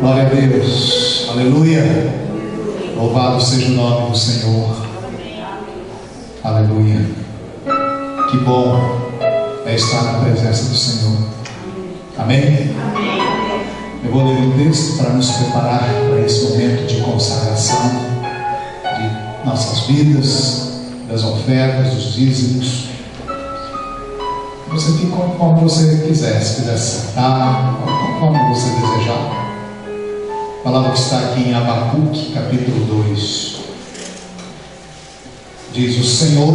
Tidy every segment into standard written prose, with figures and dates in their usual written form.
Glória a Deus, aleluia. Louvado seja o nome do Senhor. Aleluia. Que bom é estar na presença do Senhor. Amém? Eu vou ler um texto para nos preparar para esse momento de consagração de nossas vidas, das ofertas, dos dízimos. Você fica como você quiser, se quiser sentar, como você desejar. A palavra que está aqui em Abacuque, capítulo 2. Diz o Senhor,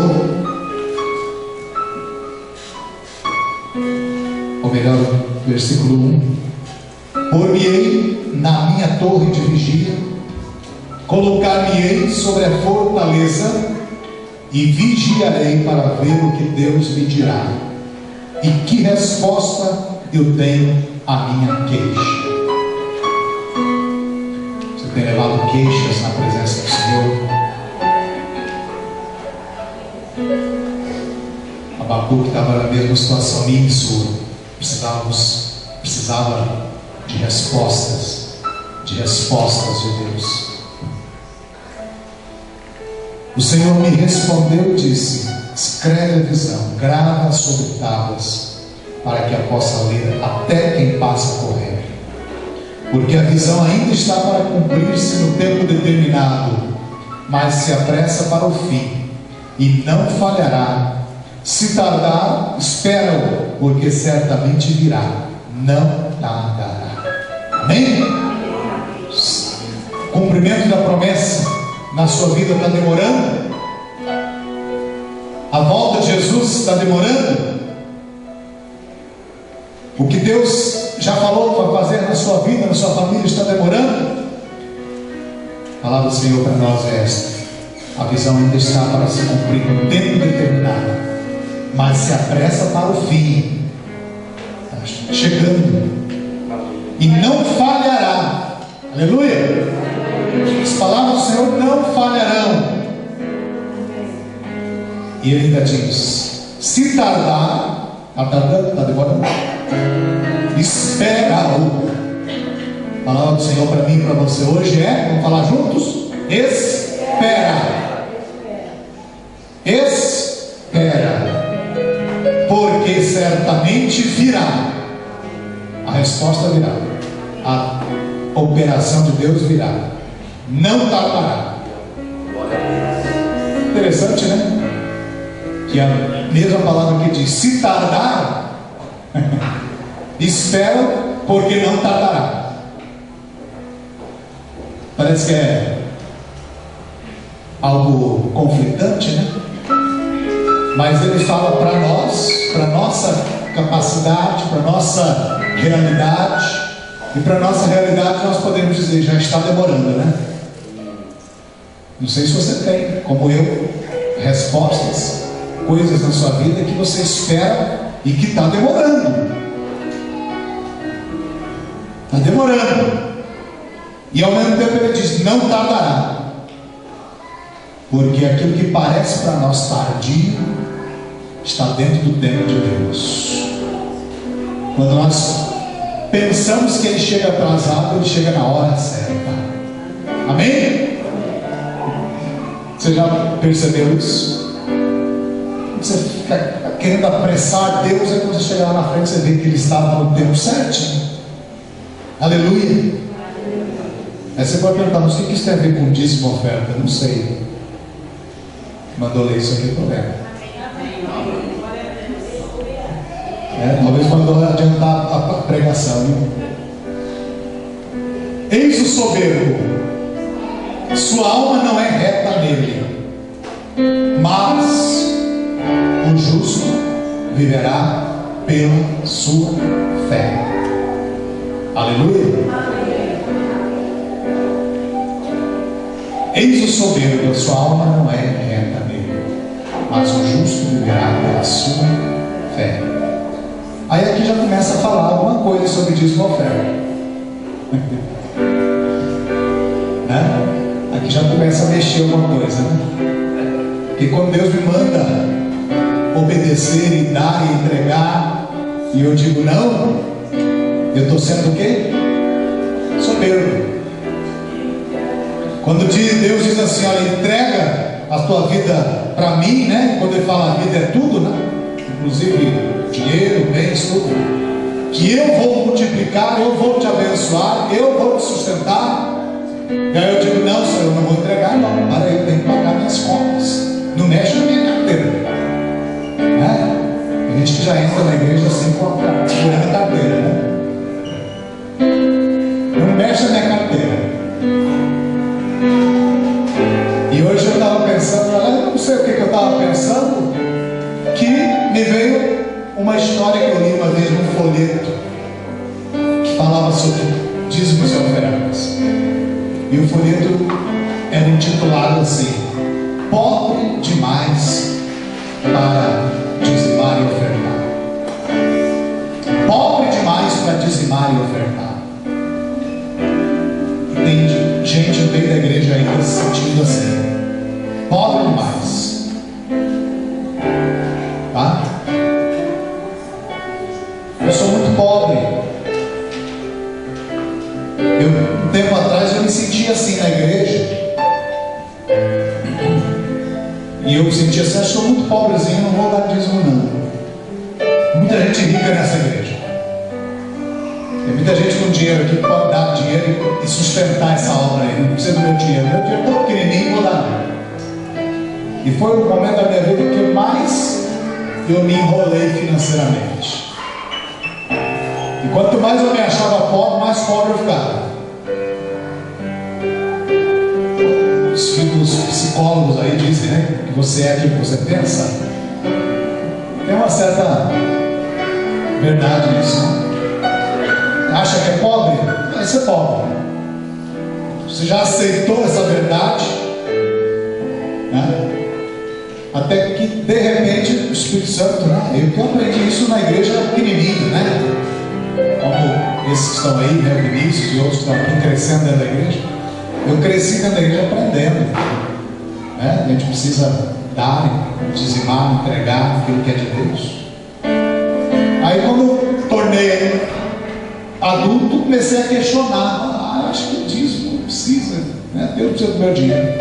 ou melhor, versículo 1: Por-me-ei na minha torre de vigia, colocar-me-ei sobre a fortaleza e vigiarei para ver o que Deus me dirá e que resposta eu tenho à minha queixa. Você tem levado queixas na presença do Senhor? Abacuque estava na mesma situação, minha e sua. Precisava de respostas de Deus. O Senhor me respondeu e disse: escreve a visão, grava sobre tábuas, para que a possa ler até quem passa correndo. Porque a visão ainda está para cumprir-se no tempo determinado, mas se apressa para o fim, e não falhará. Se tardar, espera-o, porque certamente virá, não tardará. Amém? O cumprimento da promessa na sua vida está demorando? A volta de Jesus está demorando? O que Deus já falou para fazer na sua vida, na sua família, está demorando? A palavra do Senhor para nós é esta: a visão ainda está para se cumprir no tempo determinado, mas se apressa para o fim. Está chegando e não falhará. Aleluia. As palavras do Senhor não falharão. E ele ainda diz: se tardar, está tardando, está demorando, espera-o. A palavra do Senhor para mim e para você hoje é, vamos falar juntos? Espera. Espera, porque certamente virá. A resposta virá, a operação de Deus virá, não tardará. Interessante, né? Que a mesma palavra que diz se tardar, espera, porque não tardará. Parece que é algo conflitante, né? Mas ele fala para nós, para nossa capacidade, para nossa realidade. E para nossa realidade nós podemos dizer: já está demorando, né? Não sei se você tem, como eu, respostas, coisas na sua vida que você espera e que está demorando. Está demorando. E ao mesmo tempo ele diz: não tardará. Porque aquilo que parece para nós tardio está dentro do tempo de Deus. Quando nós pensamos que ele chega atrasado, ele chega na hora certa. Amém? Você já percebeu isso? Você fica querendo apressar Deus, aí quando você chegar lá na frente, você vê que ele estava no tempo certinho. Aleluia. Aí você pode perguntar: mas o que isso tem a ver com dízimo e oferta? Não sei. Mandou ler isso aqui, o problema. Talvez mandou adiantar a pregação, hein? Eis o soberbo, sua alma não é reta nele, mas o justo viverá pela sua fé. Aleluia. Eis o soberbo, sua alma não é reta nele, mas o justo viverá pela sua fé. Aí aqui já começa a falar alguma coisa sobre dízimo e oferta. Né? Aqui já começa a mexer alguma coisa, né? Porque quando Deus me manda obedecer e dar e entregar, e eu digo não, eu estou sendo o quê? Soberbo. Quando Deus diz assim, olha, entrega a tua vida para mim, né? Quando ele fala a vida é tudo, né? Inclusive dinheiro, bens, tudo. Que eu vou multiplicar, eu vou te abençoar, eu vou te sustentar. E aí eu digo, não, Senhor, eu não vou entregar, não. Para eu tenho que pagar minhas contas. Não mexe na minha carteira. Né? Tem gente que já entra na igreja assim, segurando a carteira, né? Não mexe na minha carteira. E hoje eu estava pensando, eu não sei o que eu estava pensando, que me veio uma história que eu li uma vez num folheto que falava sobre dízimos e ofertas. E o folheto era intitulado assim: Pobre demais para dizimar e ofertar. Pobre demais para dizimar e ofertar. E tem gente no meio da igreja ainda se sentindo assim: pobre demais. Tá? Eu sou muito pobre. Um tempo atrás eu me sentia assim na igreja. E eu me sentia assim, eu sou muito pobrezinho, não vou dar dízimo não. Muita gente rica nessa igreja. Tem muita gente com dinheiro aqui que pode dar dinheiro e sustentar essa obra aí. Não precisa do meu dinheiro. Meu dinheiro é tão pequenininho, vou dar. E foi o momento da minha vida que mais eu me enrolei financeiramente. E quanto mais eu me achava pobre, mais pobre eu ficava. Os psicólogos aí dizem, né, que você é aquilo que você pensa. Tem uma certa verdade nisso, né? Acha que é pobre? Vai ser pobre. Você já aceitou essa verdade, né? Até que de repente o Espírito Santo, né? Eu aprendi isso na igreja pequenininho, né? Como esses que estão aí, né? O Vinícius e outros que estão aqui crescendo dentro da igreja. Eu cresci dentro da igreja aprendendo, né? A gente precisa dar, dizimar, entregar aquilo que é de Deus. Aí quando tornei adulto, comecei a questionar. Acho que o dízimo não precisa, né? Deus precisa do meu dinheiro.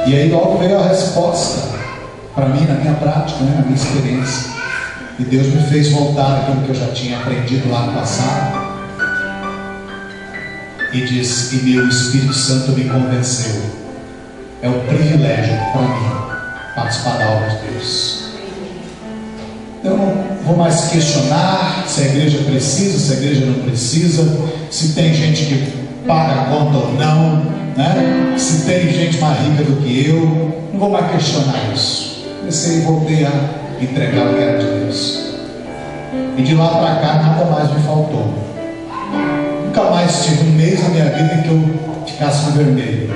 E aí logo veio a resposta para mim, na minha prática, né? Na minha experiência. E Deus me fez voltar aquilo que eu já tinha aprendido lá no passado. E diz, e meu Espírito Santo me convenceu. É um privilégio para mim participar da obra de Deus. Eu não vou mais questionar se a igreja precisa, se a igreja não precisa, se tem gente que paga a conta ou não, né? Se tem gente mais rica do que eu. Não vou mais questionar isso. Comecei e voltei a entregar o que era de Deus. E de lá para cá nada mais me faltou. Nunca mais tive um mês na minha vida em que eu ficasse no vermelho.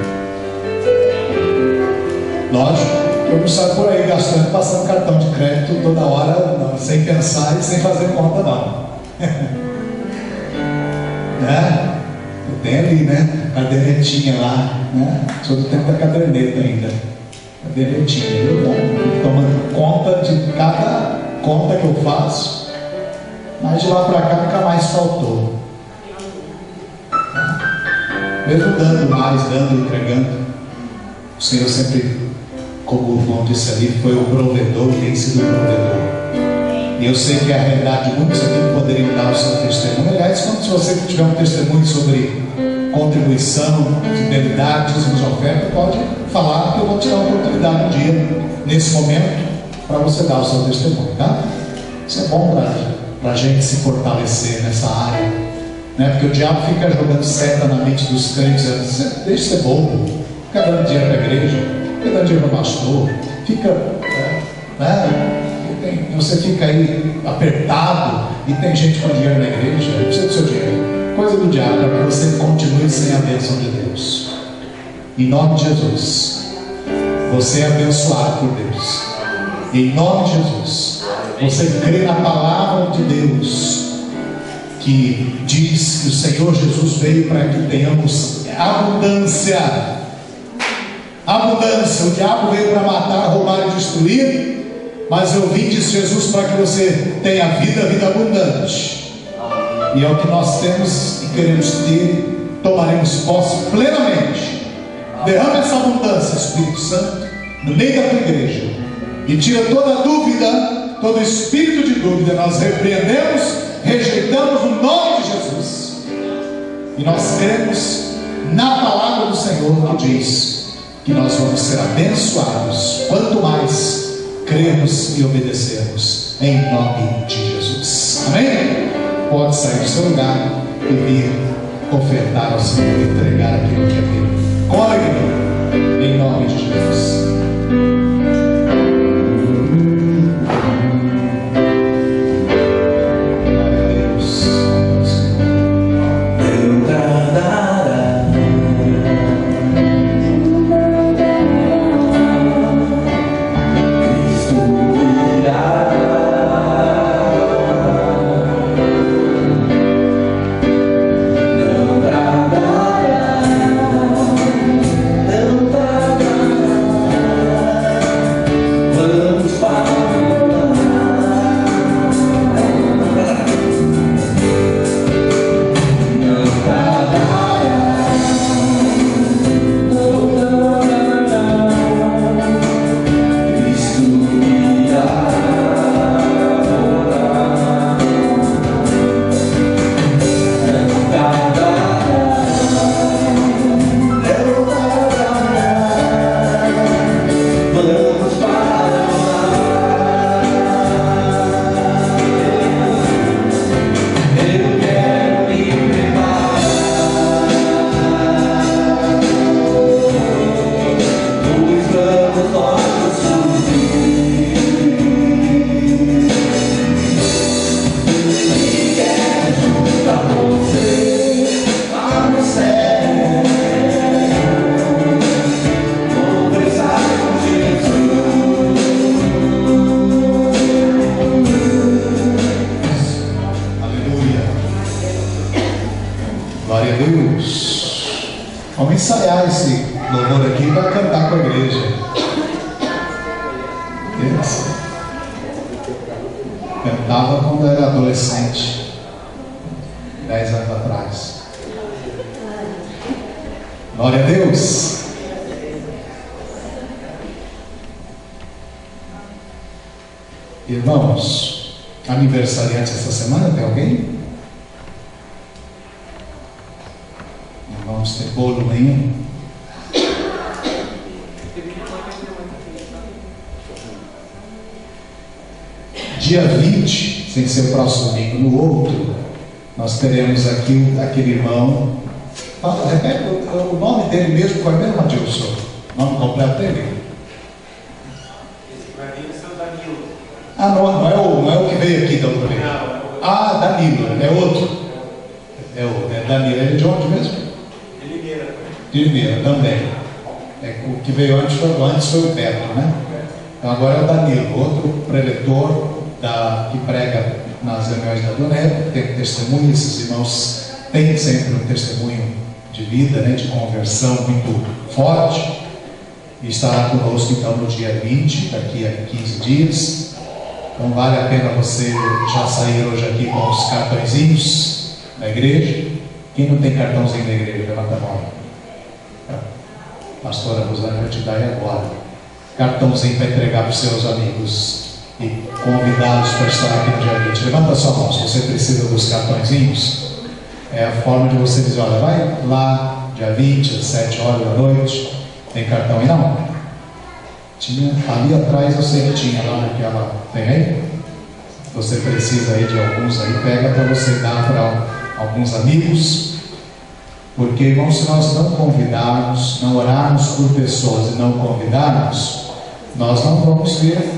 Lógico, eu não saio por aí gastando, passando cartão de crédito toda hora, não, sem pensar e sem fazer conta não. Né? Eu tenho ali, né? Cadernetinha lá, né? Sou do tempo da caderneta ainda. Cadernetinha, eu tomando conta de cada conta que eu faço. Mas de lá para cá nunca mais faltou. Mesmo dando mais, dando, entregando, o Senhor sempre, como o irmão disse ali, foi o provedor e tem sido o provedor. E eu sei que é a realidade de muitos aqui que poderiam dar o seu testemunho. Aliás, quando se você tiver um testemunho sobre contribuição, fidelidade, dízimos de oferta, pode falar que eu vou te dar uma oportunidade um dia, nesse momento, para você dar o seu testemunho, tá? Isso é bom para a gente se fortalecer nessa área. Né? Porque o diabo fica jogando seta na mente dos crentes, dizendo, deixa de ser bobo, fica dando dinheiro para a igreja, fica dando dinheiro para o pastor, fica, né? Você fica aí apertado e tem gente com dinheiro na igreja, não precisa do seu dinheiro. Coisa do diabo, para que você continue sem a bênção de Deus. Em nome de Jesus, você é abençoado por Deus. Em nome de Jesus, você crê na palavra de Deus, que diz que o Senhor Jesus veio para que tenhamos abundância. Abundância. O diabo veio para matar, roubar e destruir, mas eu vim, disse Jesus, para que você tenha vida, vida abundante. E é o que nós temos e queremos ter, tomaremos posse plenamente. Derrama essa abundância, Espírito Santo, no meio da tua igreja, e tira toda dúvida, todo espírito de dúvida. Nós repreendemos, rejeitamos no nome de Jesus, e nós cremos na palavra do Senhor que diz que nós vamos ser abençoados quanto mais cremos e obedecermos, em nome de Jesus. Amém? Pode sair do seu lugar e vir ofertar ao Senhor, entregar aquilo que é dele, com alegria, em nome de Jesus. Cantava quando era adolescente, 10 anos atrás. Glória a Deus. Irmãos, aniversariante esta semana, tem alguém? Não vamos ter bolo nenhum. Dia 20, sem ser o próximo domingo, no outro, nós teremos aqui aquele irmão. Repete o nome dele mesmo, qual é mesmo, Adilson? O nome completo dele? Ah, não é o que veio aqui da outra vez. Ah, Danilo, é outro. É Danilo, ele é de onde mesmo? De Limeira também. O que veio antes foi o Beto, né? Então agora é o Danilo, outro preletor que prega nas reuniões da Donete, tem testemunho. Esses irmãos têm sempre um testemunho de vida, né, de conversão muito forte, e estará conosco então no dia 20, daqui a 15 dias. Então vale a pena você já sair hoje aqui com os cartõezinhos da igreja. Quem não tem cartãozinho da igreja, levanta a mão. Pastora Rosana vai te dar agora cartãozinho para entregar para os seus amigos e convidá-los para estar aqui no dia 20. Levanta a sua mão se você precisa dos cartõezinhos. É a forma de você dizer: olha, vai lá dia 20, às 7 horas da noite. Tem cartão aí não? Tinha ali atrás, eu sei que tinha lá naquela. Tem aí? Você precisa aí de alguns aí, pega para você dar para alguns amigos. Porque, irmãos, se nós não convidarmos, não orarmos por pessoas e não convidarmos, nós não vamos ver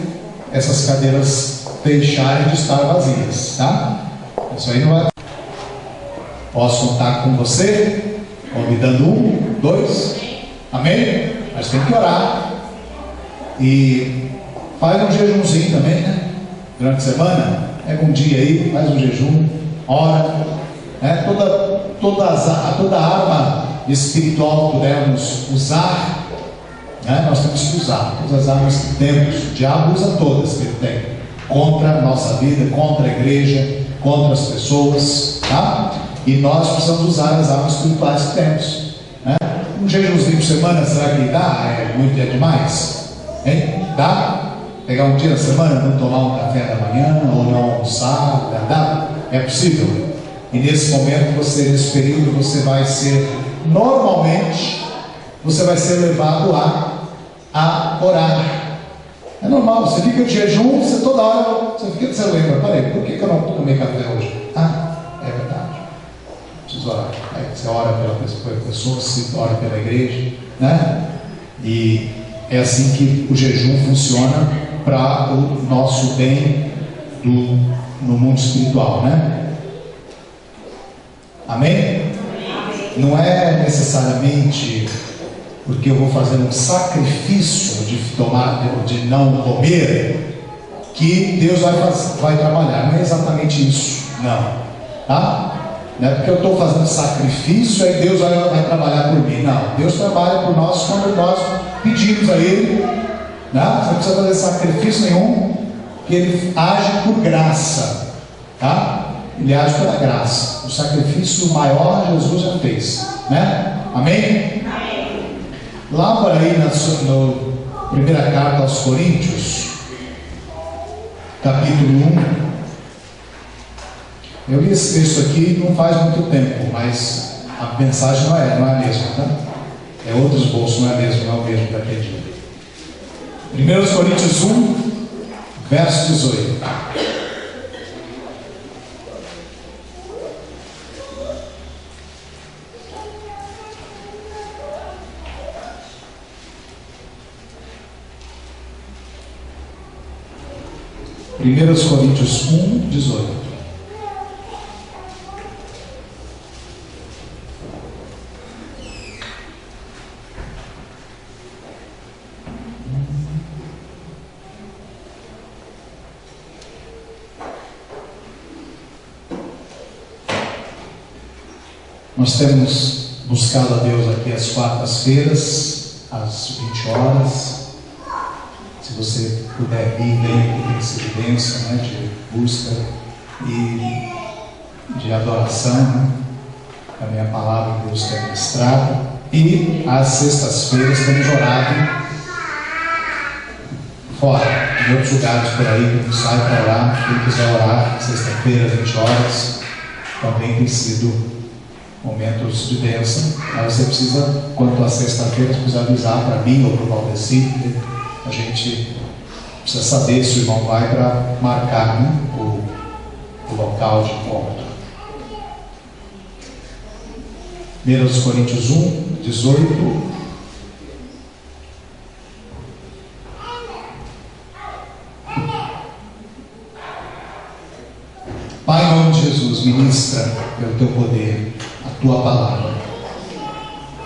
essas cadeiras deixarem de estar vazias, tá? Isso aí não é. Posso contar com você, convidando 1, 2, amém? Mas tem que orar. E faz um jejumzinho também, né? Durante a semana, pega um dia aí, faz um jejum, ora, né? Toda arma espiritual que pudermos usar, né? Nós temos que usar todas as armas que temos. O diabo usa todas que ele tem contra a nossa vida, contra a igreja, contra as pessoas. tá? E nós precisamos usar as armas espirituais que temos, né? Um jejumzinho por semana, será que dá? É muito dia demais? Hein? Dá? Pegar um dia na semana, não tomar um café da manhã, ou não almoçar, dá? É possível? E nesse momento, nesse período, você vai ser, normalmente, você vai ser levado a orar. É normal, você fica de jejum, você toda hora, você lembra, peraí, por que eu não tomei café hoje? Ah, é verdade, preciso orar. Aí você ora pela pessoa, você ora pela igreja, né? E é assim que o jejum funciona para o nosso bem no mundo espiritual, né? Amém? Não é necessariamente porque eu vou fazer um sacrifício de não comer, que Deus vai trabalhar. Não é exatamente isso, não, tá? Não é porque eu estou fazendo sacrifício, aí Deus vai trabalhar por mim. Não, Deus trabalha por nós quando nós pedimos a Ele, né? Você não precisa fazer sacrifício nenhum, que Ele age por graça, tá? Ele age pela graça. O sacrifício maior Jesus já fez, né? Amém? Lá por aí na primeira carta aos Coríntios, capítulo 1, eu li esse texto aqui não faz muito tempo, mas a mensagem não é a mesma, tá? É outro esboço, não é o mesmo daquele dia. 1 Coríntios 1, verso 18. Primeiros Coríntios 1, 18. Nós temos buscado a Deus aqui às quartas-feiras, às 20 horas. Se você puder vir, venha, que tem que ser evidência, né, de busca e de adoração, né, a minha palavra que Deus tem ministrado. E às sextas-feiras temos orado fora, em outros lugares por aí, quando sai para orar, quem quiser orar, sexta-feira, 20 horas, também tem sido momentos de bênção. Aí você precisa, quanto à sexta-feira, você precisa avisar para mim ou para o Valdeci. A gente precisa saber se o irmão vai para marcar, né, o local de encontro. 1 Coríntios 1, 18. Pai, em nome de Jesus, ministra pelo teu poder a tua palavra,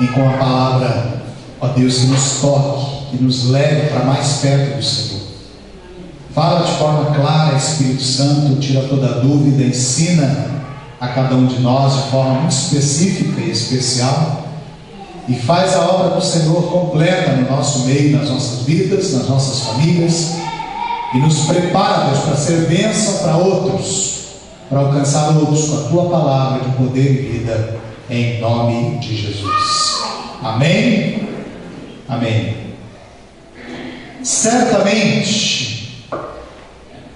e com a palavra, ó Deus, que nos toque, que nos leve para mais perto do Senhor. Fala de forma clara, Espírito Santo, tira toda dúvida, ensina a cada um de nós de forma muito específica e especial, e faz a obra do Senhor completa no nosso meio, nas nossas vidas, nas nossas famílias, e nos prepara, Deus, para ser bênção para outros, para alcançar outros com a tua palavra de poder e vida, em nome de Jesus. Amém? Amém. Certamente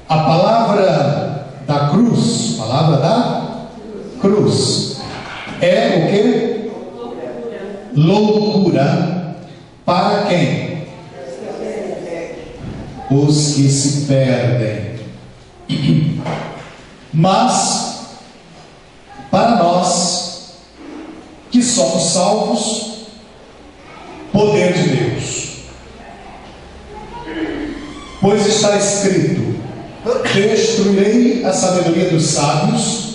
a palavra da cruz, é o que? Loucura para quem? Os que se perdem. Mas para nós que somos salvos, poder de Deus. Pois está escrito: destruirei a sabedoria dos sábios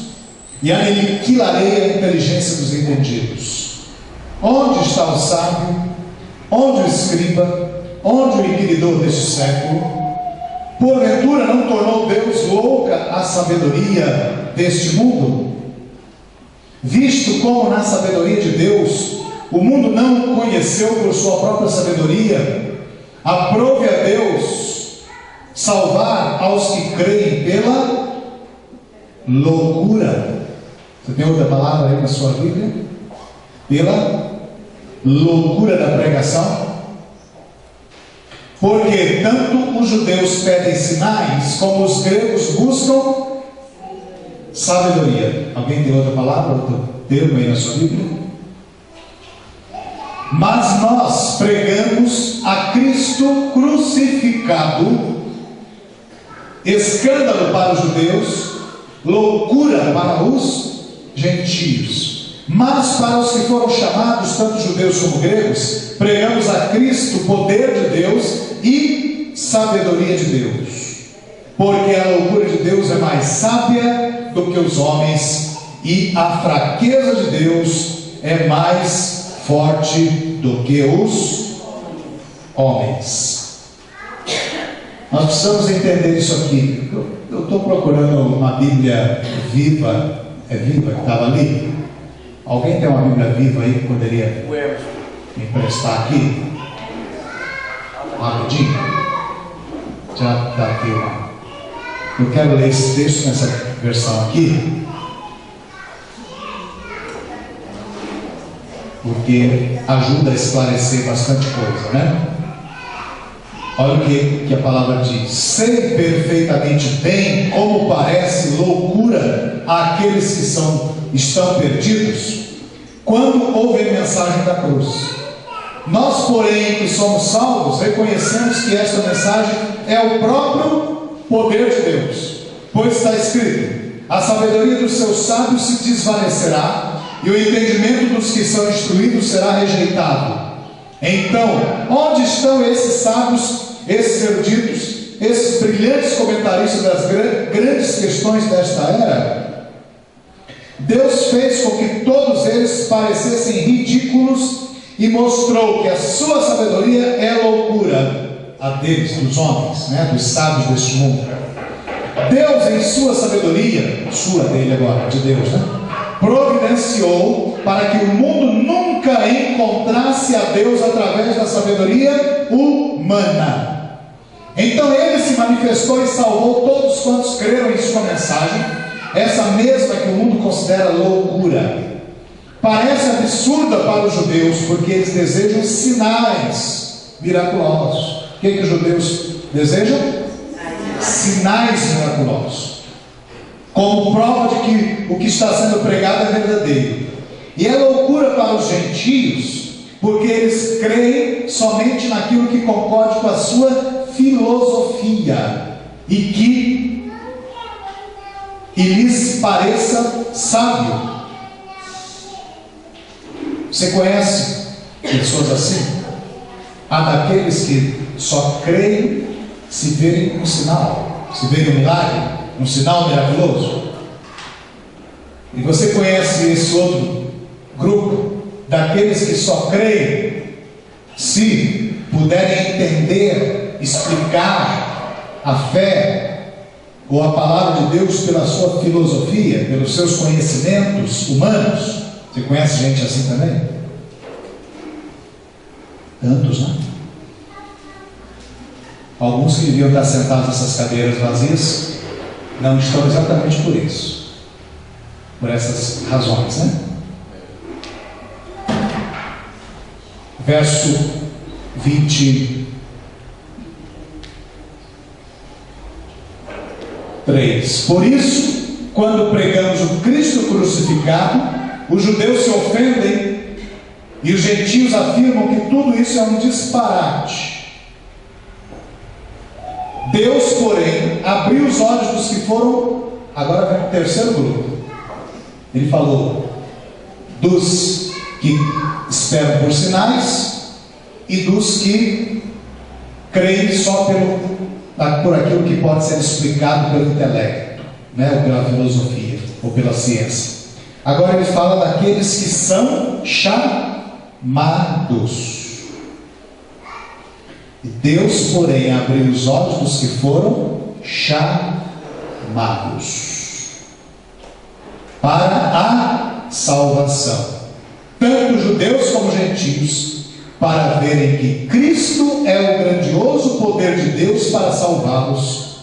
e aniquilarei a inteligência dos entendidos. Onde está o sábio? Onde o escriba? Onde o inquiridor deste século? Porventura não tornou Deus louca a sabedoria deste mundo? Visto como na sabedoria de Deus o mundo não conheceu por sua própria sabedoria, aprove a Deus salvar aos que creem pela loucura Você tem outra palavra aí na sua Bíblia? Pela loucura da pregação. Porque tanto os judeus pedem sinais, como os gregos buscam sabedoria. Alguém tem outra palavra, outro termo aí na sua Bíblia? Mas nós pregamos a Cristo crucificado, escândalo para os judeus, loucura para os gentios. Mas para os que foram chamados, tanto judeus como gregos, pregamos a Cristo poder de Deus e sabedoria de Deus. Porque a loucura de Deus é mais sábia do que os homens, e a fraqueza de Deus é mais forte do que os homens. Nós precisamos entender isso aqui. Eu estou procurando uma Bíblia viva. É viva que estava ali? Alguém tem uma Bíblia viva aí que poderia me emprestar aqui? Rapidinho. Já está aqui uma. Eu quero ler esse texto nessa versão aqui, porque ajuda a esclarecer bastante coisa, né? Olha o que a palavra diz: sei perfeitamente bem como parece loucura àqueles que estão perdidos, quando ouvem a mensagem da cruz. Nós, porém, que somos salvos, reconhecemos que esta mensagem é o próprio poder de Deus, pois está escrito: a sabedoria dos seus sábios se desvanecerá, e o entendimento dos que são instruídos será rejeitado. Então, onde estão esses sábios, esses eruditos, esses brilhantes comentaristas das grandes questões desta era? Deus fez com que todos eles parecessem ridículos e mostrou que a sua sabedoria é loucura, a deles, dos homens, né, dos sábios deste mundo. Deus, em sua sabedoria, sua dele agora, de Deus, né, providenciou para que o mundo nunca encontrasse a Deus através da sabedoria humana. Então ele se manifestou e salvou todos quantos creram em sua mensagem, essa mesma que o mundo considera loucura. Parece absurda para os judeus, porque eles desejam sinais miraculosos. O que os judeus desejam? Sinais miraculosos, como prova de que o que está sendo pregado é verdadeiro. E é loucura para os gentios, porque eles creem somente naquilo que concorde com a sua filosofia e lhes pareça sábio. Você conhece pessoas assim? Há daqueles que só creem se verem um sinal, se verem um milagre, um sinal miraculoso. E você conhece esse outro grupo, daqueles que só creem se puderem entender, explicar a fé ou a palavra de Deus pela sua filosofia, pelos seus conhecimentos humanos. Você conhece gente assim também? Tantos, né? Alguns que deviam estar sentados nessas cadeiras vazias não estão exatamente por isso, por essas razões, né? Verso 23: por isso, quando pregamos o Cristo crucificado, os judeus se ofendem e os gentios afirmam que tudo isso é um disparate. Deus, porém, abriu os olhos dos que foram. Agora vem o terceiro grupo. Ele falou dos que esperam por sinais e dos que creem só por aquilo que pode ser explicado pelo intelecto, né? Ou pela filosofia, ou pela ciência. Agora ele fala daqueles que são chamados. Deus, porém, abriu os olhos dos que foram chamados para a salvação, tanto judeus como gentios, para verem que Cristo é o grandioso poder de Deus para salvá-los.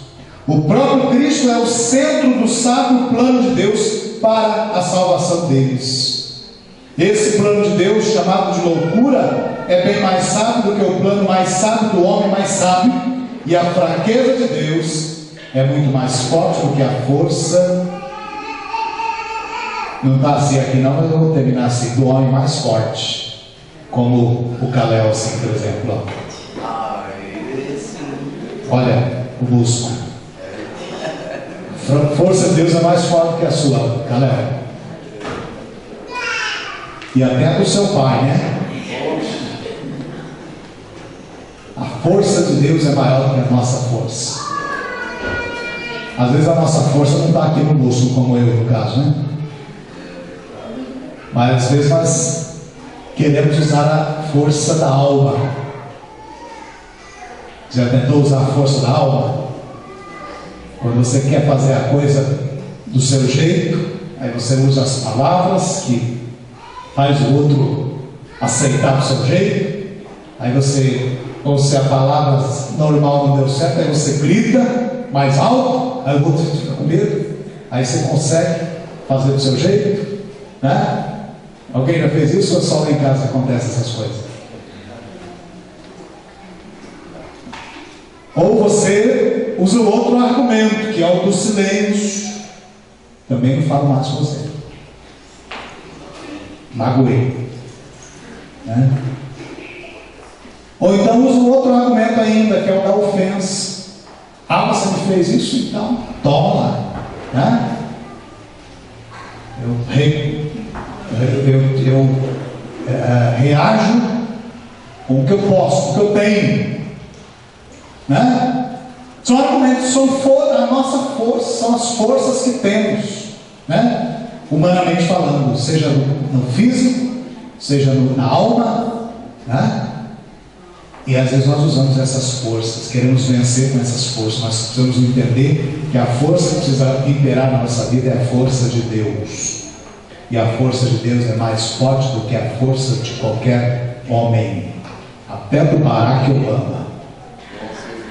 O próprio Cristo é o centro do sábio plano de Deus para a salvação deles. Esse plano de Deus, chamado de loucura, é bem mais sábio do que o plano mais sábio do homem mais sábio, e a fraqueza de Deus é muito mais forte do que a força. Não está assim aqui não, mas eu vou terminar assim: do homem mais forte, como o Kalel, assim, por exemplo. Olha o músculo. A força de Deus é mais forte que a sua, Kalel. E até a do seu pai, né? A força de Deus é maior do que a nossa força. Às vezes a nossa força não está aqui no músculo, como eu no caso, né? Mas às vezes nós queremos usar a força da alma. Já tentou usar a força da alma? Quando você quer fazer a coisa do seu jeito, aí você usa as palavras que faz o outro aceitar o seu jeito. Aí você, ou se a palavra normal não deu certo, aí você grita mais alto, aí o outro fica com medo. Aí você consegue fazer do seu jeito, né? Alguém já fez isso ou só lá em casa acontece essas coisas? Ou você usa o outro argumento, que é o do silêncio. Também não falo mais com você. Magoei, né? Ou então usa o outro argumento ainda, que é o da ofensa. Ah, você me fez isso, então toma, né? Eu reajo com o que eu posso, com o que eu tenho, né? São argumentos, são a nossa força, são as forças que temos, né? Humanamente falando, seja no físico, seja na alma, né? E às vezes nós usamos essas forças, queremos vencer com essas forças. Nós precisamos entender que a força que precisa imperar na nossa vida é a força de Deus. E a força de Deus é mais forte do que a força de qualquer homem, até do Barack Obama.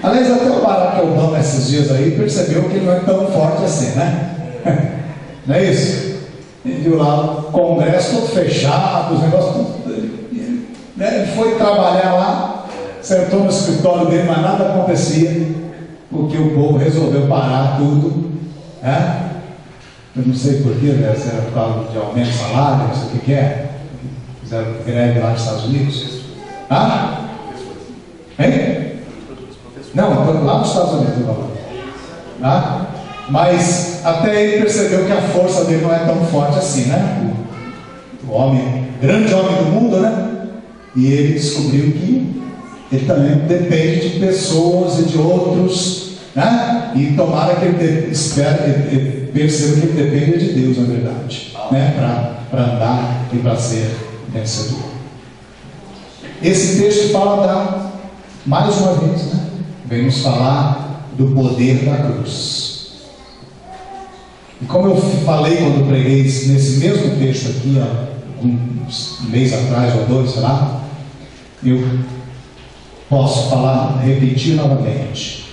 Aliás, até o Barack Obama esses dias aí percebeu que ele não é tão forte assim, né? Não é isso? Ele viu lá o Congresso todo fechado, os negócios tudo, né? Ele foi trabalhar lá, sentou no escritório dele, mas nada acontecia, porque o povo resolveu parar tudo, né? Eu não sei porquê, né? Se era por causa de aumento de salário, não sei o que é. Fizeram greve lá nos Estados Unidos. Ah? Hein? Não, lá nos Estados Unidos. Ah? Mas até ele percebeu que a força dele não é tão forte assim, né? O homem, grande homem do mundo, né? E ele descobriu que ele também depende de pessoas e de outros, né? E tomara que ele perceba que ele depende de Deus, na verdade, né? Para andar e para ser vencedor. Esse texto fala mais uma vez, né? Vem nos falar do poder da cruz. E como eu falei quando preguei nesse mesmo texto aqui, um mês atrás ou dois, sei lá, eu posso repetir novamente.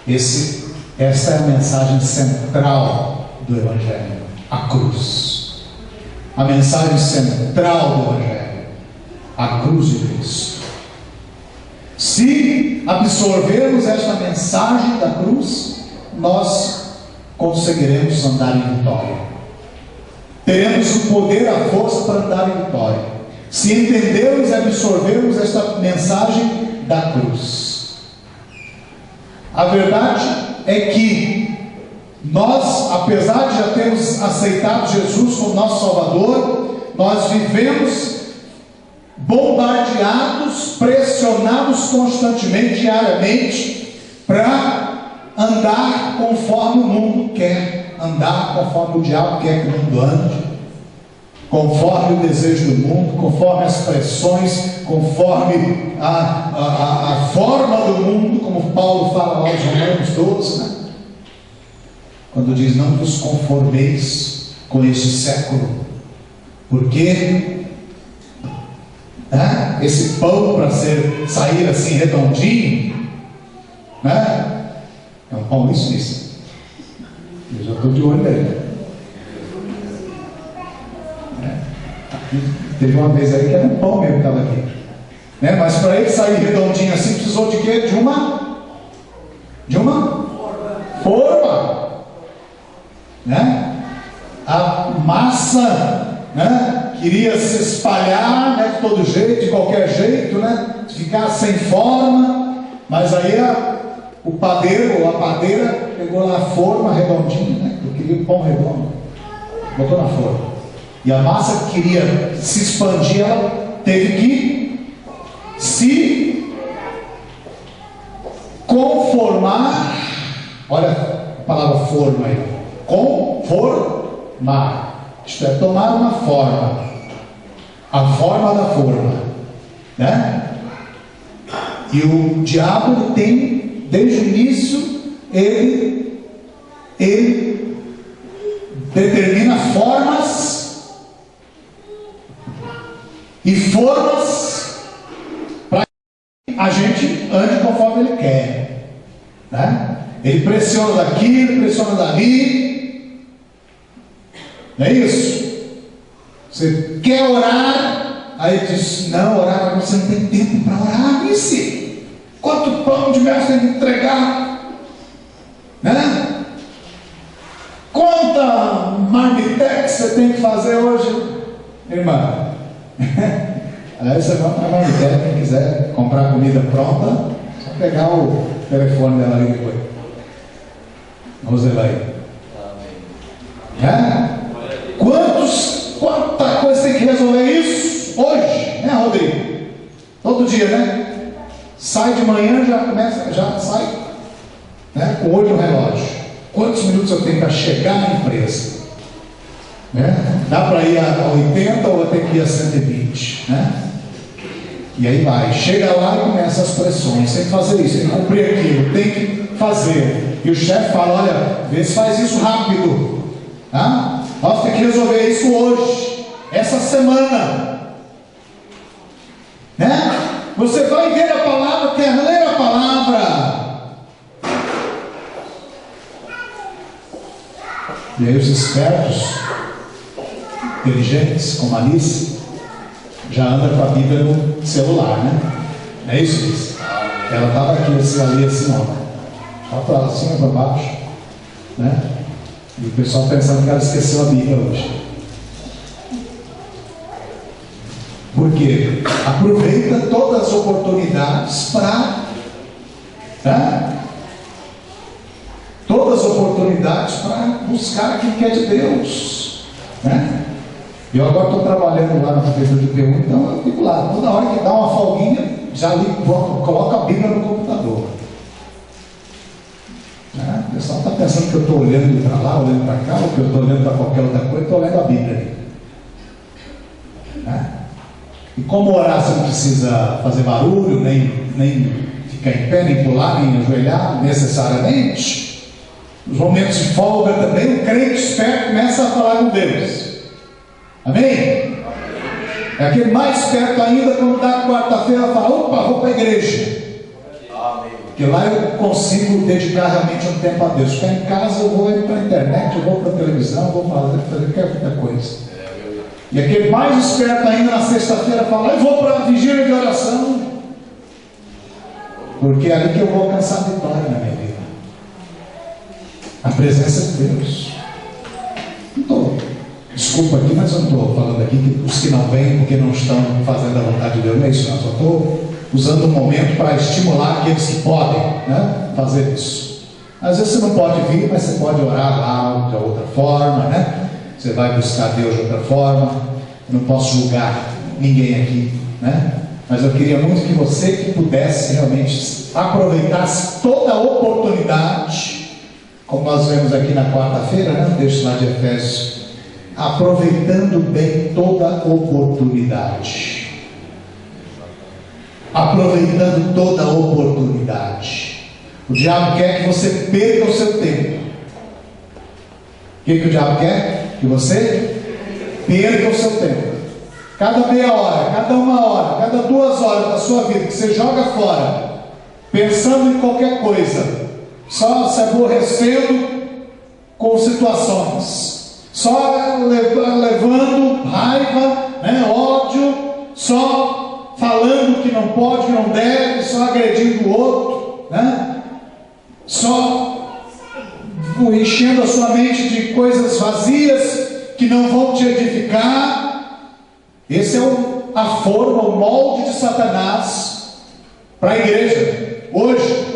Essa é a mensagem central do Evangelho, a cruz. A mensagem central do Evangelho, a cruz de Cristo. Se absorvermos esta mensagem da cruz, nós conseguiremos andar em vitória. Teremos o poder, a força para andar em vitória. Se entendermos e absorvermos esta mensagem da cruz. A verdade é que nós, apesar de já termos aceitado Jesus como nosso Salvador, nós vivemos bombardeados, pressionados constantemente, diariamente, para andar conforme o mundo quer, andar conforme o diabo quer que o mundo ande, conforme o desejo do mundo, conforme as pressões, conforme a forma do mundo, como Paulo fala lá aos Romanos 12, né? Quando diz: não vos conformeis com este século, porque esse pão, para sair assim redondinho, né? É um pão isso. Eu já estou de olho nele. Teve uma vez aí que era um pão mesmo que estava aqui, né? Mas para ele sair redondinho assim, precisou de quê? De uma forma, né? A massa, né, queria se espalhar, né, de todo jeito, de qualquer jeito, né, ficar sem forma, mas aí o padeiro ou a padeira pegou lá a forma redondinha, né? Eu queria um pão redondo, botou na forma, e a massa que queria se expandir, ela teve que se conformar. Olha a palavra forma aí, conformar, isto é, tomar uma forma, a forma da forma, né? E o diabo tem, desde o início, ele determina formas e formas para que a gente ande conforme ele quer, né? Ele pressiona daqui, ele pressiona dali, não é isso? Você quer orar, aí ele diz, não, orar, mas você não tem tempo para orar, disse, quanto pão de mel você tem que entregar, né? Quanta marmitex você tem que fazer hoje, irmã? Aí você vai para a marmitex, quem quiser comprar comida pronta, só pegar o telefone dela ali depois. Roselaí. Quanta coisa tem que resolver isso hoje, né, Rodrigo? Todo dia, né? Sai de manhã, já sai, né, com o olho no relógio. Quantos minutos eu tenho para chegar na empresa? Né? Dá para ir a 80 ou tem que ir a 120, né? E aí vai, chega lá e começa as pressões, tem que fazer isso, tem que cumprir aquilo, tem que fazer. E o chefe fala, olha, vê se faz isso rápido, tá? Nós temos que resolver isso hoje, essa semana, né? Você vai ver a palavra, quer ler a palavra, e aí os espertos, inteligentes, como a Alice, já anda com a Bíblia no celular, né? Não é isso, Alice? Ela estava aqui, assim, ali, assim, ó, para cima, para baixo, né? E o pessoal pensando que ela esqueceu a Bíblia hoje. Porque aproveita todas as oportunidades para, né? Todas as oportunidades para buscar aquilo que é de Deus, né? Eu agora estou trabalhando lá na prefeitura de P1, então eu fico lá, toda hora que dá uma folguinha, já ligo, coloco a Bíblia no computador. O pessoal está pensando que eu estou olhando para lá, olhando para cá, ou que eu estou olhando para qualquer outra coisa, estou lendo a Bíblia. E como orar, você não precisa fazer barulho, nem ficar em pé, nem pular, nem ajoelhar necessariamente. Nos momentos de folga também, o crente esperto começa a falar com Deus. Amém? É aquele mais esperto ainda, quando dá quarta-feira, fala, opa, vou para a igreja. Porque lá eu consigo dedicar realmente um tempo a Deus. Ficar em casa, eu vou ir para a internet, eu vou para a televisão, eu vou fazer qualquer coisa. E aquele mais esperto ainda na sexta-feira fala, eu vou para a vigília de oração. Porque é ali que eu vou alcançar a vitória na minha vida. A presença de Deus. Desculpa aqui, mas eu não estou falando aqui que os que não vêm porque não estão fazendo a vontade de Deus, não é isso, não. Só estou usando um momento para estimular aqueles que podem, né, fazer isso. Às vezes você não pode vir, mas você pode orar lá de outra forma, né? Você vai buscar Deus de outra forma. Eu não posso julgar ninguém aqui, né? Mas eu queria muito que você que pudesse realmente aproveitasse toda a oportunidade, como nós vemos aqui na quarta-feira, né? Deixa lá de Efésios, aproveitando bem toda oportunidade. Aproveitando toda oportunidade. O diabo quer que você perca o seu tempo. O que o diabo quer? Que você perca o seu tempo. Cada meia hora, cada uma hora, cada 2 horas da sua vida que você joga fora, pensando em qualquer coisa, só se aborrecendo com situações, só levando raiva, né? Ódio, só falando que não pode, que não deve, só agredindo o outro, né? Só enchendo a sua mente de coisas vazias que não vão te edificar. Esse é a forma, o molde de Satanás para a igreja hoje.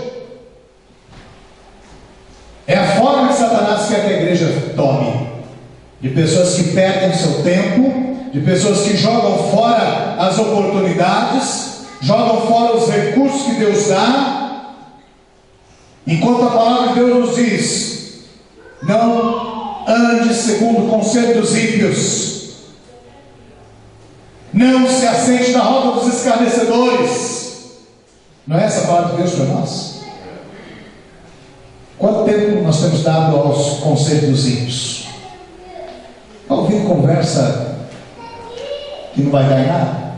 É a forma que Satanás quer que a igreja tome, de pessoas que perdem o seu tempo, de pessoas que jogam fora as oportunidades, jogam fora os recursos que Deus dá, enquanto a palavra de Deus nos diz: não ande segundo o conselho dos ímpios, não se assente na roda dos escarnecedores. Não é essa a palavra de Deus para nós? Quanto tempo nós temos dado aos conselhos dos ímpios? Ouvir conversa que não vai dar em nada?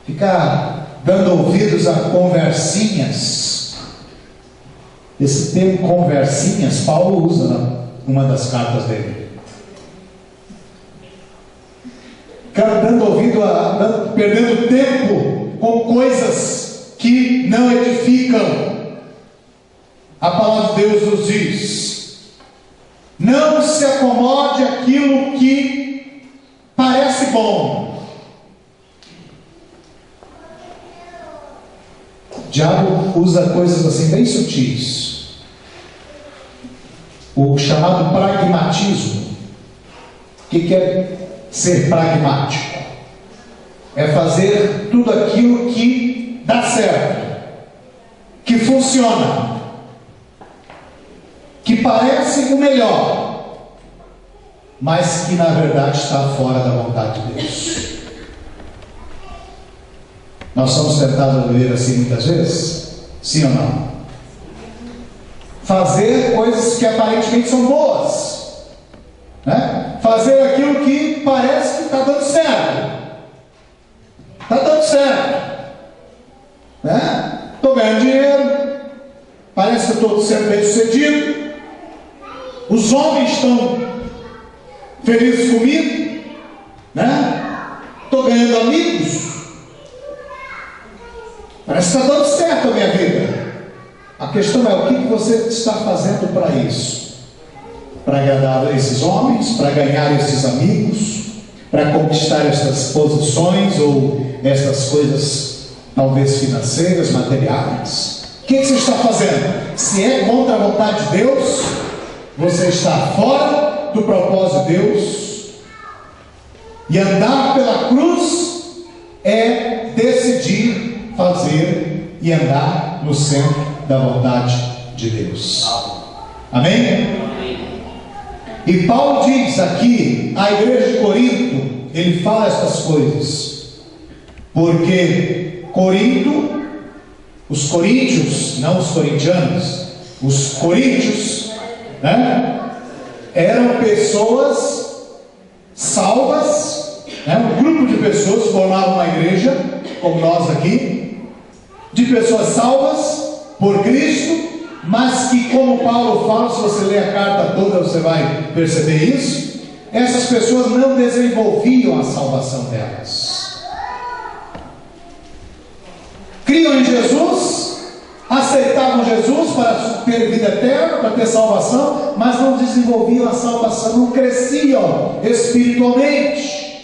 Ficar dando ouvidos a conversinhas? Esse termo conversinhas, Paulo usa numa das cartas dele. Ficar dando ouvido perdendo tempo com coisas que não edificam. A palavra de Deus nos diz: não se acomode aquilo que parece bom. O diabo usa coisas assim bem sutis, o chamado pragmatismo. O que é ser pragmático? É fazer tudo aquilo que dá certo, que funciona, que parece o melhor, mas que na verdade está fora da vontade de Deus. Nós somos tentados a viver assim muitas vezes? Sim ou não? Fazer coisas que aparentemente são boas, né? Fazer aquilo que parece que está dando certo. Está dando certo, né? Estou ganhando dinheiro, parece que estou sendo bem sucedido. Os homens estão felizes comigo, né? Estou ganhando amigos. Parece que está dando certo a minha vida. A questão é: o que você está fazendo para isso? Para agradar esses homens? Para ganhar esses amigos? Para conquistar estas posições ou estas coisas, talvez financeiras, materiais? O que você está fazendo? Se é contra a vontade de Deus, você está fora do propósito de Deus. E andar pela cruz é decidir fazer e andar no centro da vontade de Deus. Amém? E Paulo diz aqui à igreja de Corinto, ele fala essas coisas, porque Corinto, os coríntios, não os corintianos, os coríntios, né, eram pessoas salvas, né, um grupo de pessoas formavam uma igreja, como nós aqui, de pessoas salvas por Cristo, mas que, como Paulo fala, se você ler a carta toda você vai perceber isso, essas pessoas não desenvolviam a salvação delas. Criam em Jesus, aceitavam Jesus para ter vida eterna, para ter salvação, mas não desenvolviam a salvação, não cresciam espiritualmente,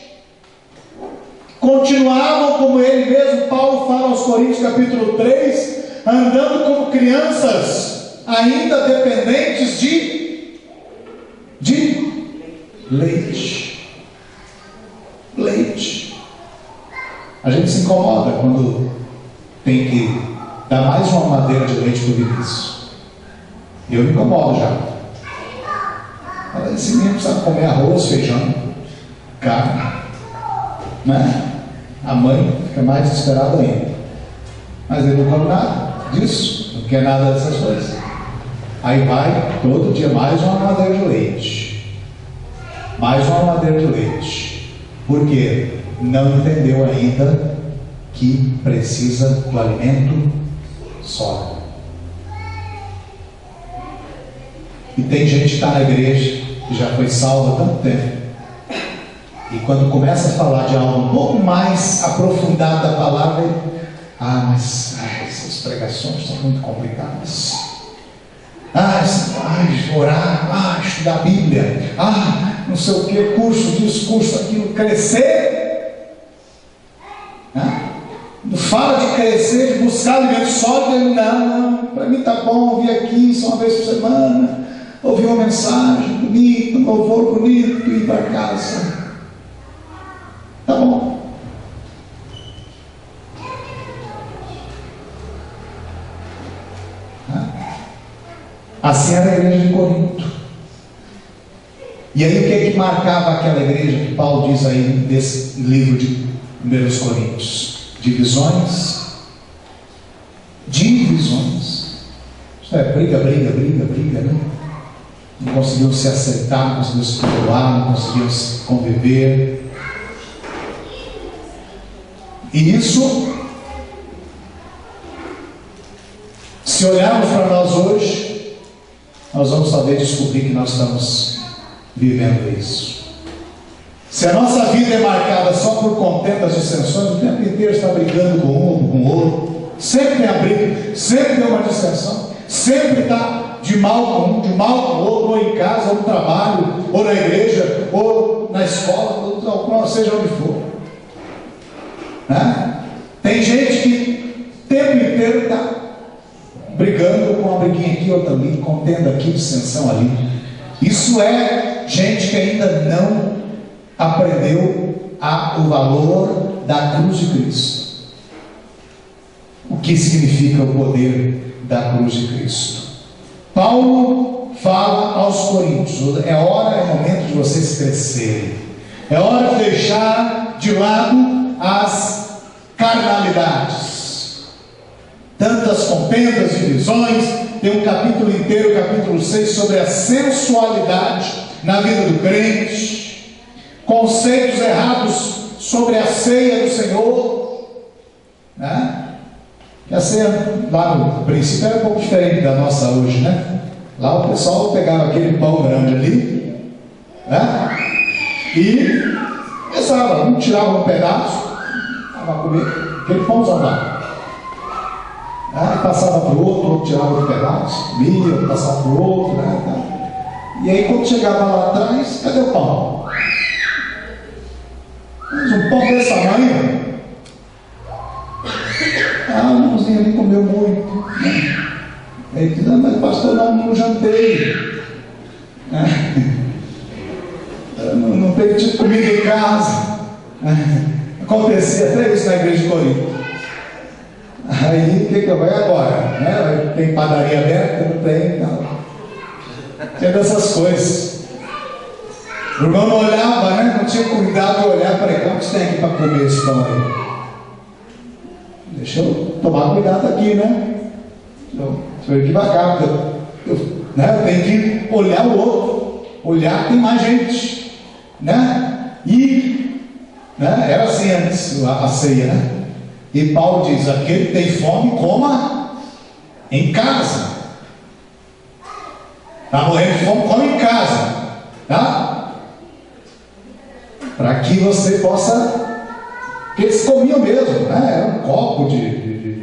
continuavam como ele mesmo, Paulo fala aos Coríntios capítulo 3, andando como crianças, ainda dependentes de leite. A gente se incomoda quando tem que dar mais uma madeira de leite para o Vinícius. Eu me incomodo já. Esse menino precisa comer arroz, feijão, carne, né? A mãe fica mais desesperada ainda, mas ele não come nada disso, não quer nada dessas coisas. Aí vai todo dia mais uma madeira de leite, mais uma madeira de leite, porque não entendeu ainda que precisa do alimento sólido. E tem gente que está na igreja, que já foi salva há tanto tempo, E quando começa a falar de algo um pouco mais aprofundado da palavra, mas essas pregações são muito complicadas. Orar, estudar a Bíblia, não sei o que, curso disso, curso aquilo, crescer. Fala de crescer, de buscar alimento sólido. Não, para mim está bom ouvir aqui só uma vez por semana, ouvir uma mensagem bonita, um louvor bonito e ir para casa. Tá bom. Assim era a igreja de Corinto. E aí o que é que marcava aquela igreja que Paulo diz aí nesse livro de 1 Coríntios? Divisões. Isso é briga, né? Não conseguiam se aceitar, não conseguiam se perdoar, não conseguiam se conviver. E isso, se olharmos para nós hoje, nós vamos talvez descobrir que nós estamos vivendo isso. Se a nossa vida é marcada só por contendas dissensões, o tempo inteiro está brigando com um ou com o outro, sempre tem a briga, sempre tem uma dissensão, sempre está de mal com um, de mal com o outro, ou em casa, ou no trabalho, ou na igreja, ou na escola, ou seja onde for. Tem gente que o tempo inteiro está brigando com uma briguinha aqui, outra ali, contenda aqui, dissensão ali. Isso é gente que ainda não aprendeu o valor da cruz de Cristo. O que significa o poder da cruz de Cristo? Paulo fala aos coríntios: é momento de vocês crescerem, é hora de deixar de lado as carnalidades, tantas contendas, divisões. Tem um capítulo inteiro, capítulo 6, sobre a sensualidade na vida do crente, conceitos errados sobre a ceia do Senhor, que a ceia lá no princípio era um pouco diferente da nossa hoje, né? Lá o pessoal pegava aquele pão grande ali, e pensava, um tirava um pedaço para comer aquele pãozão lá, passava para o outro tirava um pedaço, comia, passava para o outro, e aí quando chegava lá atrás, cadê o pão? Mas um pão desse tamanho, o irmãozinho ali comeu muito, Aí diz: mas pastor, não jantei, não tenho tido comida em casa. Acontecia até isso na igreja de Corinto. Aí o que eu vou agora? Tem padaria aberta? Não tem, não. Tinha dessas coisas. O irmão não olhava, não tinha cuidado de olhar para ele: quantos tem aqui para comer esse pão aí? Deixa eu tomar cuidado aqui, Deixa eu ir devagar, eu tenho que olhar o outro, olhar que tem mais gente, E era assim antes a ceia, E Paulo diz: aquele que tem fome, coma em casa. Está morrendo de fome, come em casa, para que você possa. Porque eles comiam mesmo, Era um copo de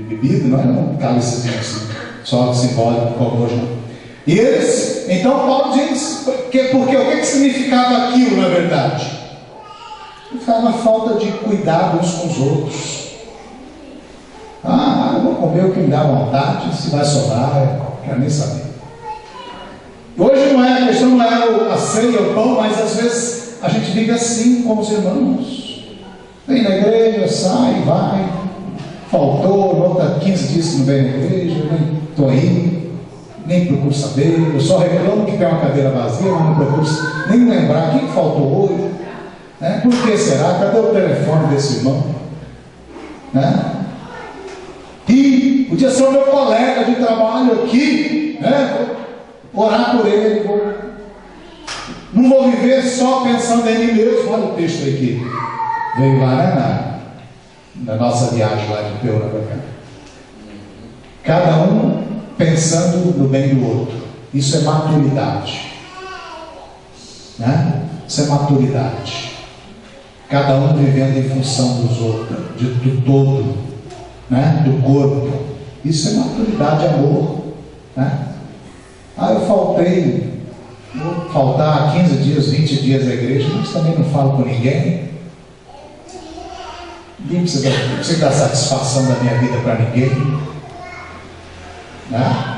bebida, não era um cálicezinho assim, só simbólico, como hoje, não. E eles, então Paulo diz, porque o que significava aquilo na verdade? Significava a falta de cuidado uns com os outros. Eu vou comer o que me dá vontade, se vai sobrar, não quero nem saber. Hoje a questão não é a ceia, o pão, mas às vezes a gente vive assim com os irmãos. Vem na igreja, sai, vai, faltou, volta 15 dias que não vem na igreja, nem estou aí, nem procuro saber, eu só reclamo que tem uma cadeira vazia, mas não procuro nem lembrar quem faltou hoje, por que será? Cadê o telefone desse irmão? E podia ser o meu colega de trabalho aqui, vou orar por ele, não vou viver só pensando em mim mesmo. Olha o texto aqui, veio lá na nossa viagem lá de Peura para cá. Cada um pensando no bem do outro. Isso é maturidade, Isso é maturidade. cada um vivendo em função dos outros, do todo, né? Do corpo. Isso é maturidade e amor, né? Eu faltei, vou faltar 15 dias, 20 dias à igreja, mas também não falo com ninguém. Ninguém precisa dar satisfação da minha vida para ninguém, né?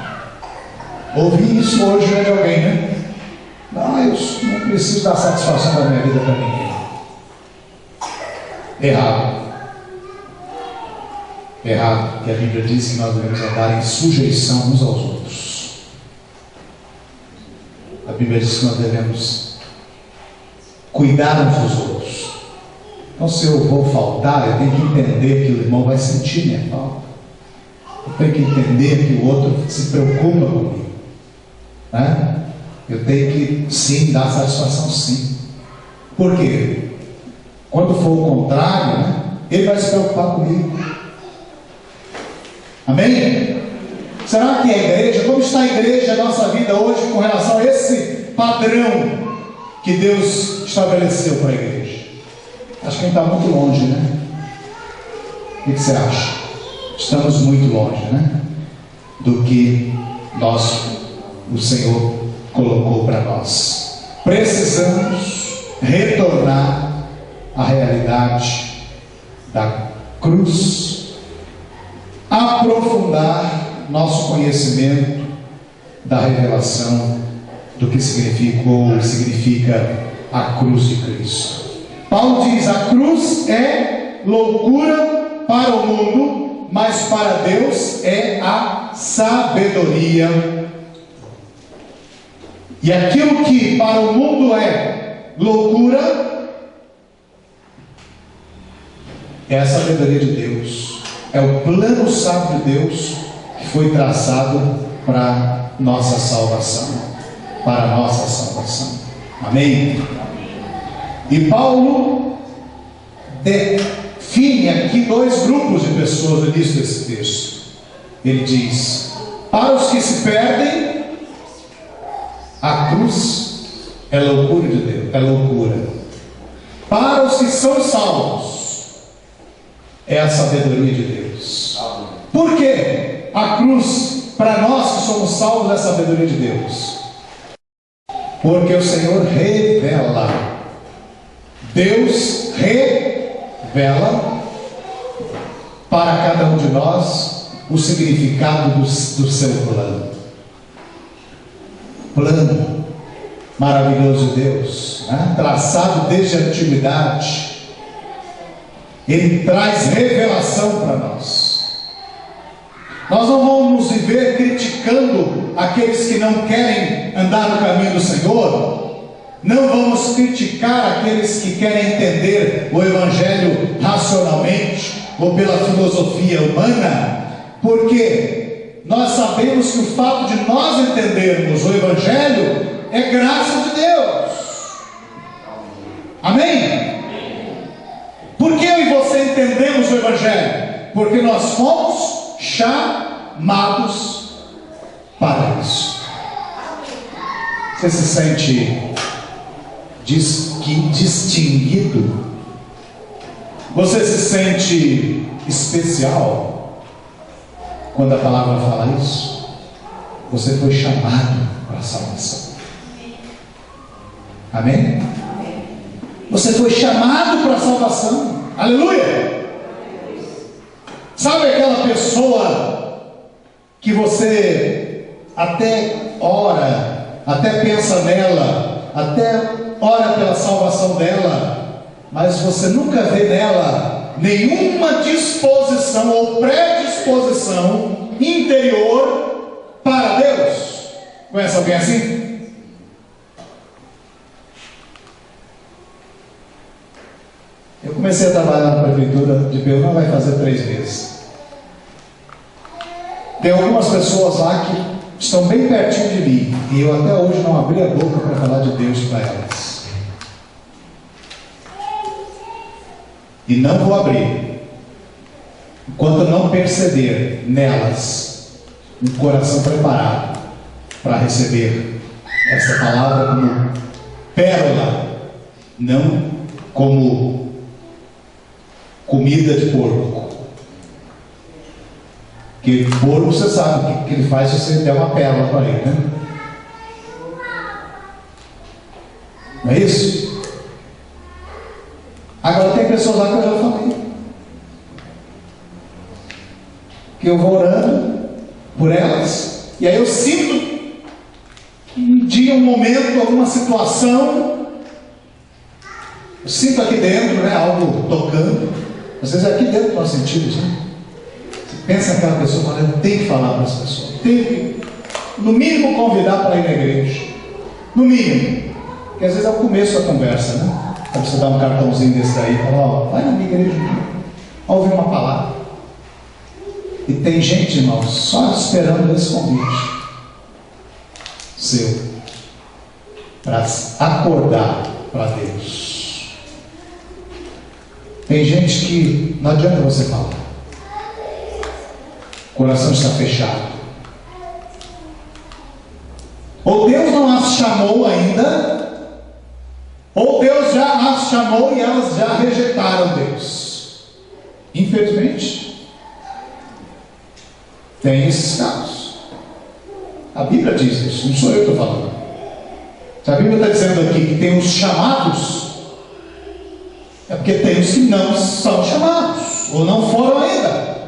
Ouvi isso hoje de alguém, né? Eu não preciso dar satisfação da minha vida para ninguém. Errado, porque a Bíblia diz que nós devemos andar em sujeição uns aos outros. A Bíblia diz que nós devemos cuidar uns dos outros. Então, se eu vou faltar, eu tenho que entender que o irmão vai sentir minha falta. Eu tenho que entender que o outro se preocupa comigo, né? Eu tenho que, sim, dar satisfação, sim. Por quê? Quando for o contrário, né, ele vai se preocupar comigo. Amém? Será que a igreja, como está a igreja, a nossa vida hoje, com relação a esse padrão que Deus estabeleceu para a igreja? Acho que a gente está muito longe, né? O que você acha? Estamos muito longe, né? Do que o Senhor colocou para nós. Precisamos retornar à realidade da cruz, aprofundar nosso conhecimento da revelação do que significa a cruz de Cristo. Paulo diz: a cruz é loucura para o mundo, mas para Deus é a sabedoria. E aquilo que para o mundo é loucura é a sabedoria de Deus, é o plano sábio de Deus que foi traçado para nossa salvação, para a nossa salvação. Amém? E Paulo define aqui dois grupos de pessoas no início desse texto. Ele diz: para os que se perdem, a cruz é loucura de Deus, é loucura. Para os que são salvos, é a sabedoria de Deus. Por quê? A cruz, para nós que somos salvos, é a sabedoria de Deus. Porque o Senhor revela. Deus revela para cada um de nós o significado do seu plano. Plano maravilhoso de Deus, né? Traçado desde a antiguidade. Ele traz revelação para nós. Nós não vamos viver criticando aqueles que não querem andar no caminho do Senhor. Não vamos criticar aqueles que querem entender o Evangelho racionalmente ou pela filosofia humana, porque nós sabemos que o fato de nós entendermos o Evangelho é graça de Deus. Amém? Por que eu e você entendemos o Evangelho? Porque nós fomos chamados para isso. Você se sente distinguido? Você se sente especial quando a palavra fala isso? Você foi chamado para a salvação. Amém? Você foi chamado para a salvação. Aleluia! Sabe aquela pessoa que você até ora, até pensa nela, até ora pela salvação dela, mas você nunca vê nela nenhuma disposição ou predisposição interior para Deus? Conhece alguém assim? Eu comecei a trabalhar na prefeitura de Belém, vai fazer 3 meses. Tem algumas pessoas lá que estão bem pertinho de mim, e eu até hoje não abri a boca para falar de Deus para elas. E não vou abrir enquanto não perceber nelas um coração preparado para receber essa palavra como pérola, não como comida de porco. Que porco, você sabe o que ele faz se você der uma pérola para ele, né? Não é isso? Agora tem pessoas lá que eu já falei, que eu vou orando por elas, e aí eu sinto um dia, um momento, alguma situação, eu sinto aqui dentro, né, algo tocando. Às vezes é aqui dentro que nós sentimos, né? Você pensa naquela pessoa e fala, eu tenho que falar para essa pessoa, tenho que, no mínimo, convidar para ir na igreja, no mínimo, porque às vezes é o começo da conversa, né? Para você dar um cartãozinho desse daí e falar, ó, vai na minha igreja, ouvir uma palavra. E tem gente, irmãos, só esperando esse convite seu para acordar para Deus. Tem gente que não adianta você falar, o coração está fechado, ou Deus não as chamou ainda, ou Deus já as chamou e elas já rejeitaram Deus. Infelizmente tem esses casos. A Bíblia diz isso, não sou eu que estou falando. Se a Bíblia está dizendo aqui que tem os chamados, é porque tem os que não são chamados, ou não foram ainda.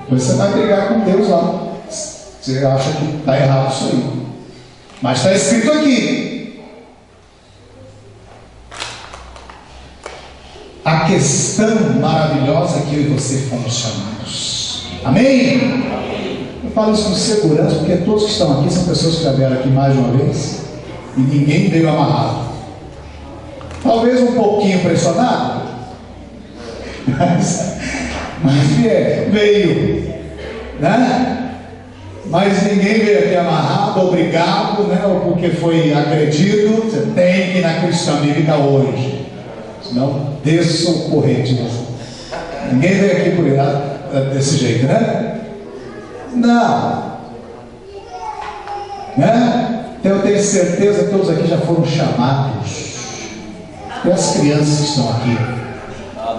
Depois você vai brigar com Deus lá. Você acha que está errado isso aí. Mas está escrito aqui. A questão maravilhosa é que eu e você fomos chamados. Amém? Eu falo isso com segurança, porque todos que estão aqui são pessoas que já vieram aqui mais de uma vez e ninguém veio amarrado. Talvez um pouquinho pressionado, mas veio, né? Mas ninguém veio aqui amarrado, obrigado, né? Ou porque foi agredido. Você tem que ir na Cristã Bíblica hoje, senão desça o corrente. Ninguém veio aqui por desse jeito, né? Não, né? Então eu tenho certeza que todos aqui já foram chamados. E as crianças que estão aqui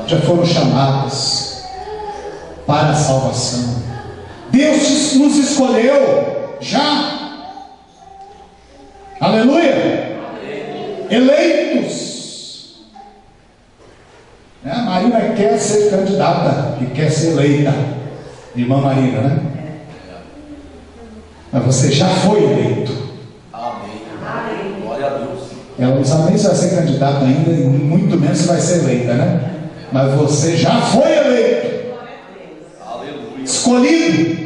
já foram chamadas para a salvação. Deus nos escolheu já. Aleluia. Eleitos. A Marina quer ser candidata e quer ser eleita. Irmã Marina, né? Mas você já foi eleito. Amém. Glória a Deus. Ela não sabe nem se vai ser candidata ainda, e muito menos se vai ser eleita, né? Mas você já foi eleito. Aleluia. Escolhido.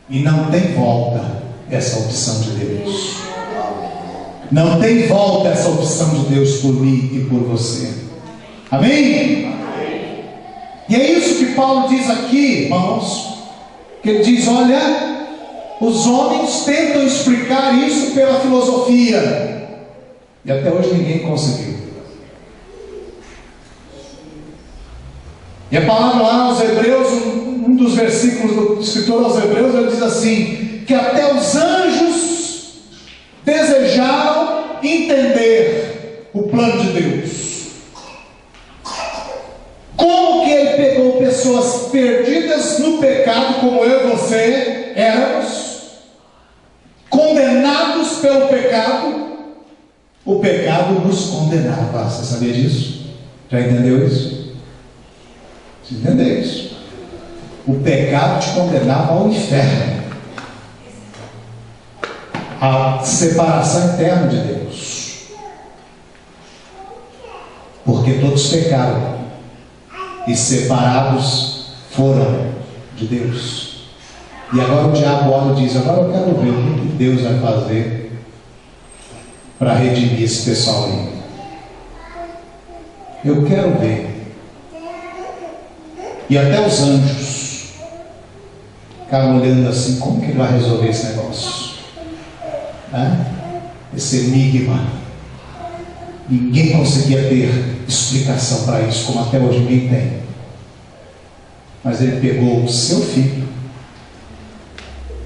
E não tem volta essa opção de Deus. Não tem volta essa opção de Deus por mim e por você. Amém? E é isso que Paulo diz aqui, irmãos. Que ele diz, olha, os homens tentam explicar isso pela filosofia. E até hoje ninguém conseguiu. E a palavra lá aos Hebreus, um dos versículos do escritor aos Hebreus, ele diz assim, que até os anjos desejaram entender o plano de Deus. Como que ele pegou pessoas perdidas no pecado, como eu e você éramos, condenados pelo pecado, o pecado nos condenava. Você sabia disso? Já entendeu isso? Você entendeu isso? O pecado te condenava ao inferno, à separação eterna de Deus, porque todos pecaram e separados foram de Deus. E agora o diabo olha e diz, agora eu quero ver o que Deus vai fazer para redimir esse pessoal aí. Eu quero ver. E até os anjos ficaram olhando assim, como que ele vai resolver esse negócio? Esse enigma. Ninguém conseguia ter explicação para isso, como até hoje ninguém tem. Mas ele pegou o seu filho,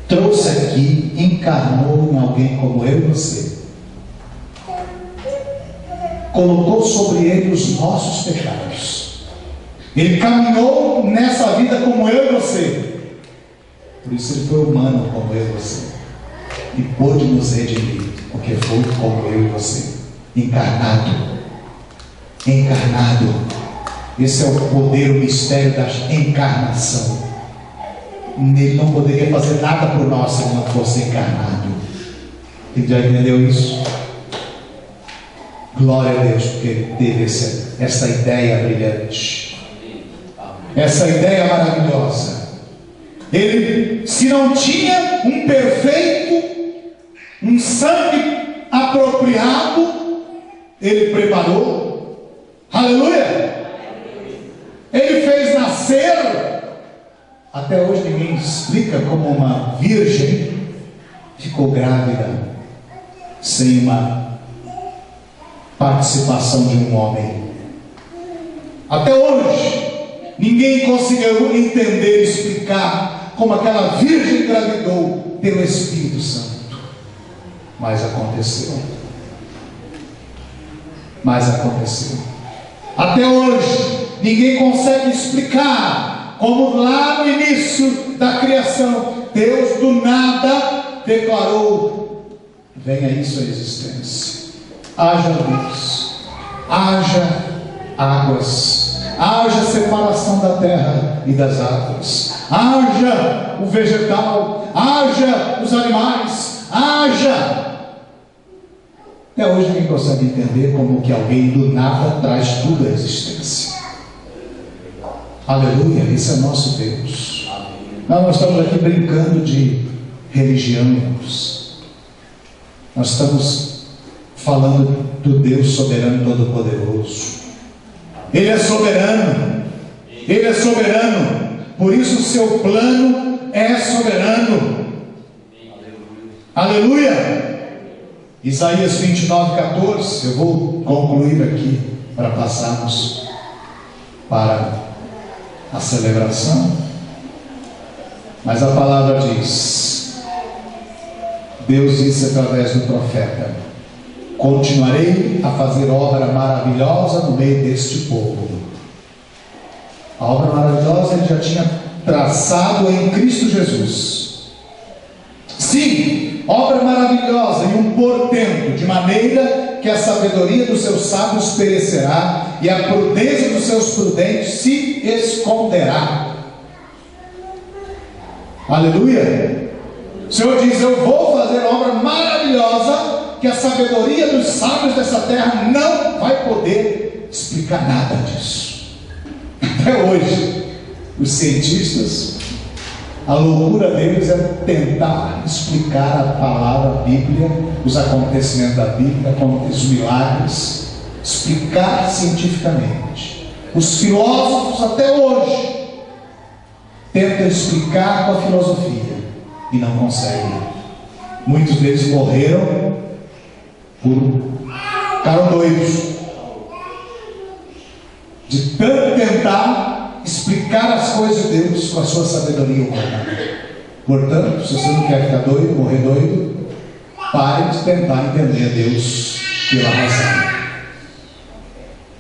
trouxe aqui, encarnou em alguém como eu e você, colocou sobre ele os nossos pecados. Ele caminhou nessa vida como eu e você. Por isso ele foi humano como eu e você. E pôde nos redimir, porque foi como eu e você. Encarnado. Encarnado. Esse é o poder, o mistério da encarnação. Ele não poderia fazer nada por nós se ele não fosse encarnado. Ele já entendeu isso? Glória a Deus, porque ele teve essa ideia brilhante, essa ideia maravilhosa. Ele, se não tinha um perfeito, um sangue apropriado, ele preparou. Aleluia! Ele fez nascer. Até hoje ninguém explica como uma virgem ficou grávida sem uma participação de um homem. Até hoje ninguém conseguiu entender, explicar como aquela virgem engravidou pelo Espírito Santo. Mas aconteceu. Até hoje ninguém consegue explicar como lá no início da criação Deus do nada declarou: venha isso à existência. Haja luz, haja águas, haja separação da terra e das águas, haja o vegetal, haja os animais, haja. Até hoje ninguém consegue entender como que alguém do nada traz tudo à existência. Aleluia, esse é nosso Deus. Não, nós estamos aqui brincando de religião, irmãos. Nós estamos falando do Deus soberano e todo-poderoso. Ele é soberano. Ele é soberano. Por isso o seu plano é soberano. Aleluia. Isaías 29:14. Eu vou concluir aqui para passarmos para a celebração. Mas a palavra diz, Deus disse através do profeta: continuarei a fazer obra maravilhosa no meio deste povo. A obra maravilhosa ele já tinha traçado em Cristo Jesus. Sim, obra maravilhosa e um portento, de maneira que a sabedoria dos seus sábios perecerá e a prudência dos seus prudentes se esconderá. Aleluia. O Senhor diz: eu vou fazer obra maravilhosa que a sabedoria dos sábios dessa terra não vai poder explicar nada disso. Até hoje os cientistas, a loucura deles é tentar explicar a palavra, a Bíblia, os acontecimentos da Bíblia, os milagres, explicar cientificamente. Os filósofos até hoje tentam explicar com a filosofia e não conseguem. Muitos deles morreram ficaram doidos de tanto tentar explicar as coisas de Deus com a sua sabedoria humana. Portanto, se você não quer ficar doido, morrer doido, pare de tentar entender Deus pela razão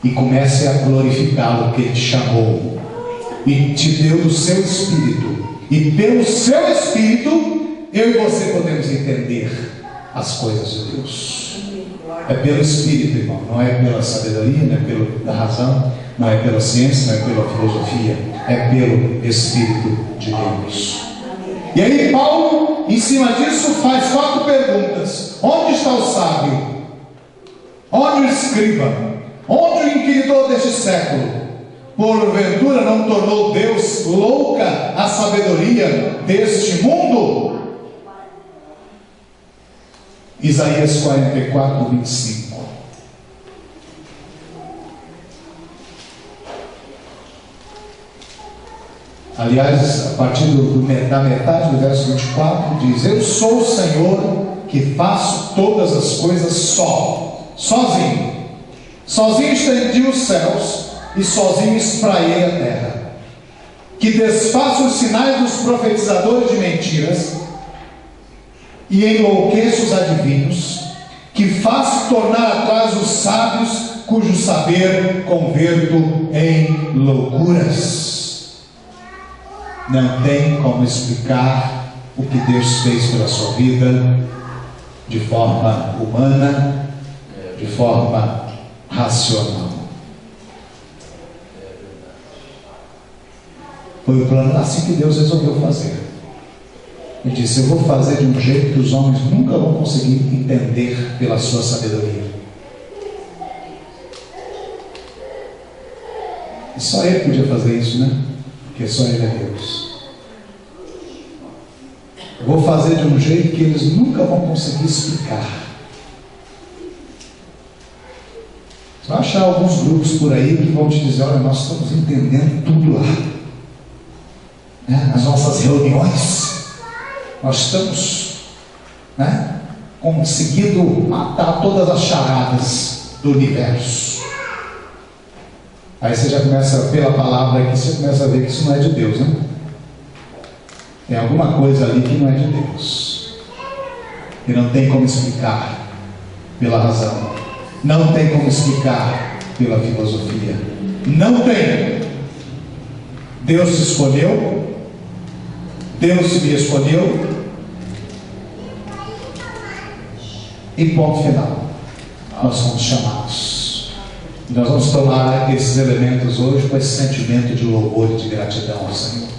e comece a glorificá-lo, que Ele te chamou e te deu do seu Espírito, e pelo seu Espírito eu e você podemos entender as coisas de Deus. É pelo Espírito, irmão, não é pela sabedoria, não é pela razão, não é pela ciência, não é pela filosofia, é pelo Espírito de Deus. E aí Paulo, em cima disso, faz 4 perguntas: onde está o sábio? Onde o escriba? Onde o inquiridor deste século? Porventura não tornou Deus louca a sabedoria deste mundo? Isaías 44:25. Aliás, a partir da metade do verso 24 diz: eu sou o Senhor que faço todas as coisas sozinho. Sozinho estendi os céus e sozinho espraiei a terra. Que desfaço os sinais dos profetizadores de mentiras e enlouqueço os adivinhos, que faço tornar atrás os sábios cujo saber converto em loucuras. Não tem como explicar o que Deus fez pela sua vida de forma humana, de forma racional. Foi o plano assim que Deus resolveu fazer. Ele disse: eu vou fazer de um jeito que os homens nunca vão conseguir entender pela sua sabedoria. E só Ele podia fazer isso, né? Porque só Ele é Deus. Eu vou fazer de um jeito que eles nunca vão conseguir explicar. Você vai achar alguns grupos por aí que vão te dizer: olha, nós estamos entendendo tudo lá, né? Nas nossas reuniões nós estamos, né, conseguindo matar todas as charadas do universo. Aí você já começa, pela palavra aqui, você começa a ver que isso não é de Deus, né? Tem alguma coisa ali que não é de Deus, que não tem como explicar pela razão, não tem como explicar pela filosofia, não tem. Deus te escolheu, Deus me escolheu, e ponto final. Nós somos chamados. E nós vamos tomar esses elementos hoje com esse sentimento de louvor e de gratidão ao Senhor.